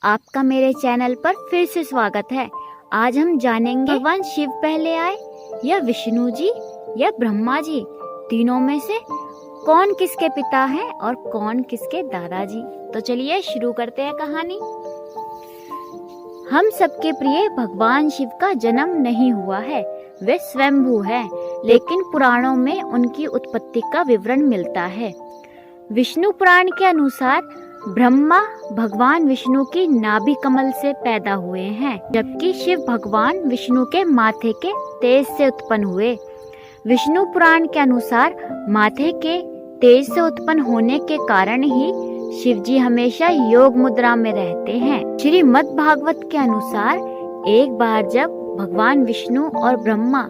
आपका मेरे चैनल पर फिर से स्वागत है। आज हम जानेंगे भगवान शिव पहले आए या विष्णु जी या ब्रह्मा जी, तीनों में से कौन किसके पिता हैं और कौन किसके दादाजी। तो चलिए शुरू करते हैं कहानी। हम सबके प्रिय भगवान शिव का जन्म नहीं हुआ है, वे स्वयंभू हैं, लेकिन पुराणों में उनकी उत्पत्ति का विवरण मिलता है। विष्णु पुराण के अनुसार ब्रह्मा भगवान विष्णु की नाभि कमल से पैदा हुए हैं, जबकि शिव भगवान विष्णु के माथे के तेज से उत्पन्न हुए। विष्णु पुराण के अनुसार माथे के तेज से उत्पन्न होने के कारण ही शिव जी हमेशा योग मुद्रा में रहते हैं। श्रीमद् भागवत के अनुसार एक बार जब भगवान विष्णु और ब्रह्मा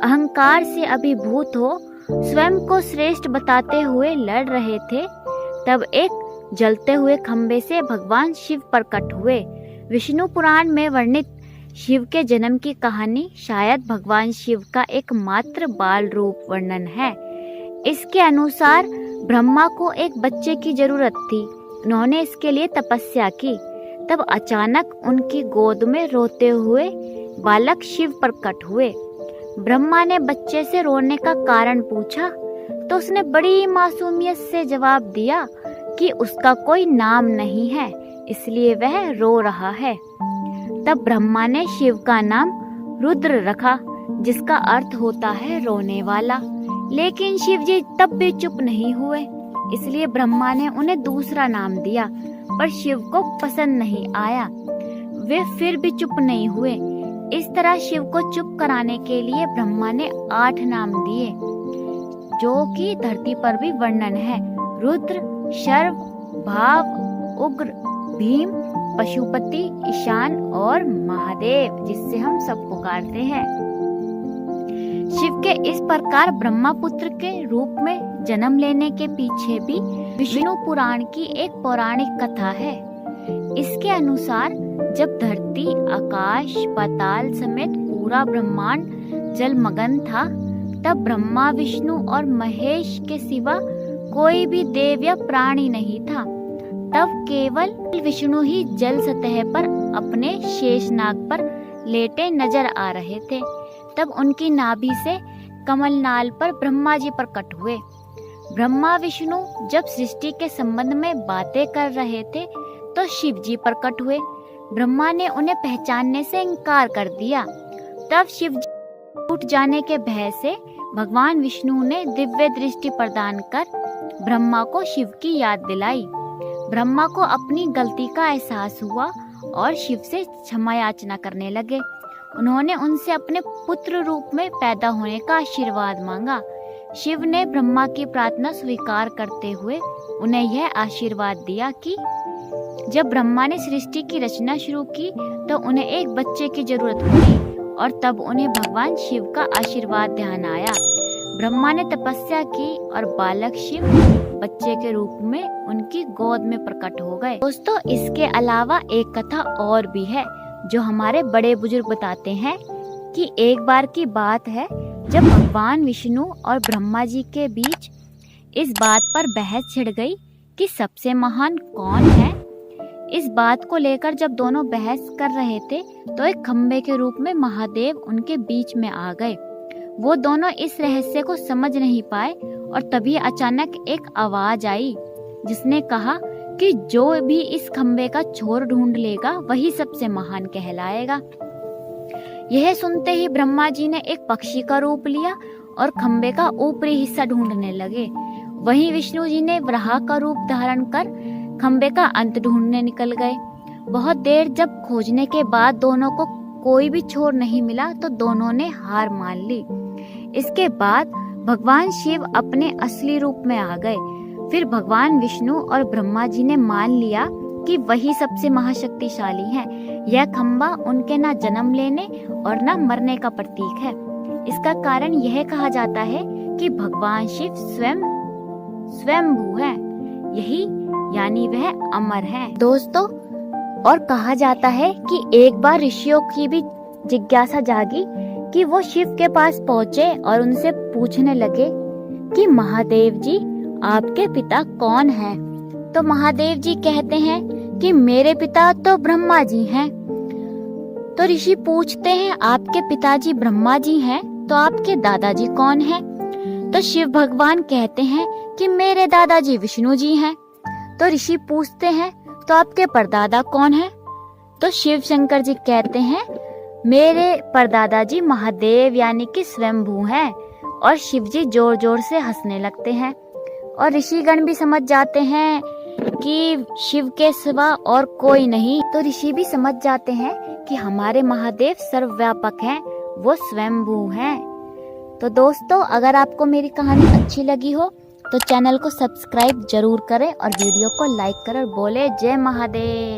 अहंकार से अभिभूत हो स्वयं को श्रेष्ठ बताते हुए लड़ रहे थे, तब एक जलते हुए खंबे से भगवान शिव प्रकट हुए। विष्णु पुराण में वर्णित शिव के जन्म की कहानी शायद भगवान शिव का एकमात्र बाल रूप वर्णन है। इसके अनुसार ब्रह्मा को एक बच्चे की जरूरत थी। उन्होंने इसके लिए तपस्या की। तब अचानक उनकी गोद में रोते हुए बालक शिव प्रकट हुए। ब्रह्मा ने बच्चे से रोने का कारण पूछा तो उसने बड़ी मासूमियत से जवाब दिया कि उसका कोई नाम नहीं है, इसलिए वह रो रहा है। तब ब्रह्मा ने शिव का नाम रुद्र रखा, जिसका अर्थ होता है रोने वाला। लेकिन शिव जी तब भी चुप नहीं हुए, इसलिए ब्रह्मा ने उन्हें दूसरा नाम दिया, पर शिव को पसंद नहीं आया। वे फिर भी चुप नहीं हुए। इस तरह शिव को चुप कराने के लिए ब्रह्मा ने 8 नाम दिए, जो कि धरती पर भी वर्णन है। रुद्र, शर्व, भाव, उग्र, भीम, पशुपति, ईशान और महादेव, जिससे हम सब पुकारते हैं। शिव के इस प्रकार ब्रह्मा पुत्र के रूप में जन्म लेने के पीछे भी विष्णु पुराण की एक पौराणिक कथा है। इसके अनुसार जब धरती, आकाश, पाताल समेत पूरा ब्रह्मांड जलमग्न था, तब ब्रह्मा, विष्णु और महेश के सिवा कोई भी देव या प्राणी नहीं था। तब केवल विष्णु ही जल सतह पर अपने शेषनाग पर लेटे नजर आ रहे थे। तब उनकी नाभि से कमलनाल पर ब्रह्मा जी प्रकट हुए। ब्रह्मा विष्णु जब सृष्टि के संबंध में बातें कर रहे थे तो शिव जी प्रकट हुए। ब्रह्मा ने उन्हें पहचानने से इनकार कर दिया। तब शिव जी उठ जाने के भय से भगवान विष्णु ने दिव्य दृष्टि प्रदान कर ब्रह्मा को शिव की याद दिलाई। ब्रह्मा को अपनी गलती का एहसास हुआ और शिव से क्षमा याचना करने लगे। उन्होंने उनसे अपने पुत्र रूप में पैदा होने का आशीर्वाद मांगा। शिव ने ब्रह्मा की प्रार्थना स्वीकार करते हुए उन्हें यह आशीर्वाद दिया कि जब ब्रह्मा ने सृष्टि की रचना शुरू की तो उन्हें एक बच्चे की जरूरत हुई, और तब उन्हें भगवान शिव का आशीर्वाद ध्यान आया। ब्रह्मा ने तपस्या की और बालक शिव बच्चे के रूप में उनकी गोद में प्रकट हो गए। दोस्तों, इसके अलावा एक कथा और भी है जो हमारे बड़े बुजुर्ग बताते हैं कि एक बार की बात है जब भगवान विष्णु और ब्रह्मा जी के बीच इस बात पर बहस छिड़ गई कि सबसे महान कौन है। इस बात को लेकर जब दोनों बहस कर रहे थे तो एक खंबे के रूप में महादेव उनके बीच में आ गए। वो दोनों इस रहस्य को समझ नहीं पाए और तभी अचानक एक आवाज आई जिसने कहा कि जो भी इस खंबे का छोर ढूंढ लेगा वही सबसे महान कहलाएगा। यह सुनते ही ब्रह्मा जी ने एक पक्षी का रूप लिया और खंबे का ऊपरी हिस्सा ढूंढने लगे। वहीं विष्णु जी ने वराह का रूप धारण कर खंबे का अंत ढूंढने निकल गए। बहुत देर जब खोजने के बाद दोनों को कोई भी छोर नहीं मिला तो दोनों ने हार मान ली। इसके बाद भगवान शिव अपने असली रूप में आ गए। फिर भगवान विष्णु और ब्रह्मा जी ने मान लिया कि वही सबसे महाशक्तिशाली हैं। यह खंबा उनके न जन्म लेने और न मरने का प्रतीक है। इसका कारण यह कहा जाता है कि भगवान शिव स्वयंभू है, यही यानी वह अमर है। दोस्तों, और कहा जाता है कि एक बार ऋषियों की भी जिज्ञासा जागी कि वो शिव के पास पहुँचे और उनसे पूछने लगे कि महादेव जी, आपके पिता कौन हैं? तो महादेव जी कहते हैं कि मेरे पिता तो ब्रह्मा जी हैं। तो ऋषि पूछते हैं, आपके पिताजी ब्रह्मा जी हैं तो आपके दादाजी कौन हैं? तो शिव भगवान कहते हैं कि मेरे दादाजी विष्णु जी हैं। तो ऋषि पूछते हैं, तो आपके परदादा कौन हैं? तो शिव शंकर जी कहते हैं, मेरे परदादा जी महादेव यानी कि स्वयंभू हैं। और शिव जी जोर जोर से हंसने लगते हैं और ऋषिगण भी समझ जाते हैं कि शिव के सिवा और कोई नहीं। तो ऋषि भी समझ जाते हैं कि हमारे महादेव सर्वव्यापक हैं, वो स्वयंभू हैं। तो दोस्तों, अगर आपको मेरी कहानी अच्छी लगी हो तो चैनल को सब्सक्राइब जरूर करें और वीडियो को लाइक करें। बोले जय महादेव।